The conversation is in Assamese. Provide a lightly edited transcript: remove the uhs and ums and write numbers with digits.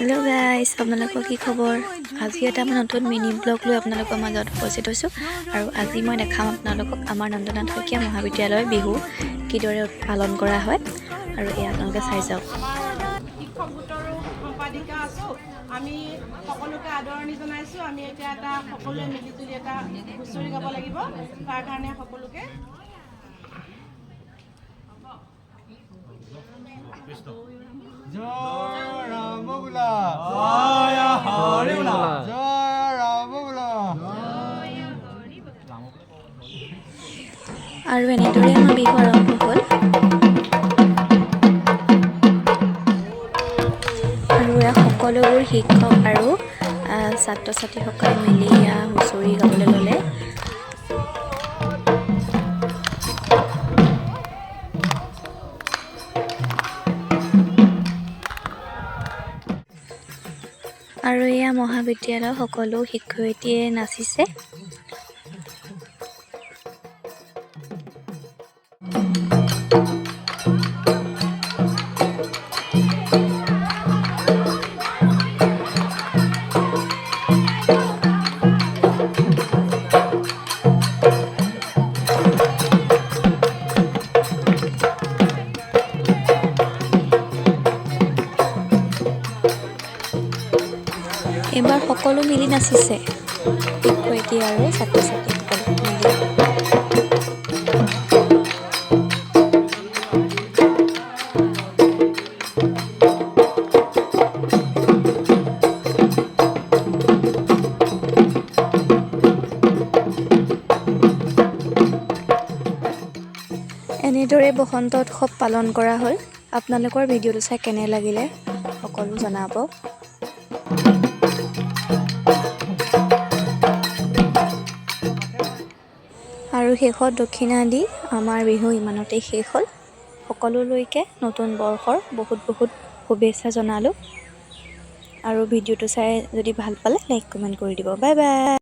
हेलो गाइस আপোনালোকৰ কি খবৰ আজি এটা নতুন মিনি ব্লগ লৈ আপোনালোকৰ মাজত উপস্থিত হৈছো আৰু আজি মই দেখাম আপোনালোকক আমাৰ নন্দা সৈকিয়া মহাবিদ্যালয় বিহু কিদৰে পালন কৰা হয় আৰু এই আপোনালোকে চাই যাওক শিক্ষক গোটৰো সম্পাদিকা আছো আমি সকলোকে আদৰণি জনাইছো আমি এতিয়া এটা সকলোৱে মিলি জুলি এটা হুঁচৰি গাব লাগিব তাৰ কাৰণে সকলোকে জয় ৰাম বোলা জয় হৰি বোলা জয় ৰাম বোলা আৰু এনেদৰে আমাৰ বিহু আৰম্ভ হ'ল আৰু সকলোবোৰ শিক্ষক আৰু ছাত্ৰ ছাত্ৰীসকলে মিলি হুঁচৰি গাবলৈ ল'লে আৰু এয়া মহাবিদ্যালয়ৰ সকলো শিক্ষয়িত্ৰীয়ে নাচিছে এইবাৰ সকলো মিলি নাচিছে শিক্ষয়িত্ৰী আৰু ছাত্ৰ ছাত্ৰীসকল মিলি এনেদৰে বসন্ত উৎসৱ পালন কৰা হ'ল আপোনালোকৰ ভিডিঅ'টো চাই কেনে লাগিলে সকলো জনাব আৰু শেষত দক্ষিণা দি আমাৰ বিহু ইমানতে শেষ হ'ল সকলোলৈকে নতুন বৰ্ষৰ বহুত শুভেচ্ছা জনালোঁ আৰু ভিডিঅ'টো চাই যদি ভাল পালে লাইক কমেণ্ট কৰি দিব বাই বাই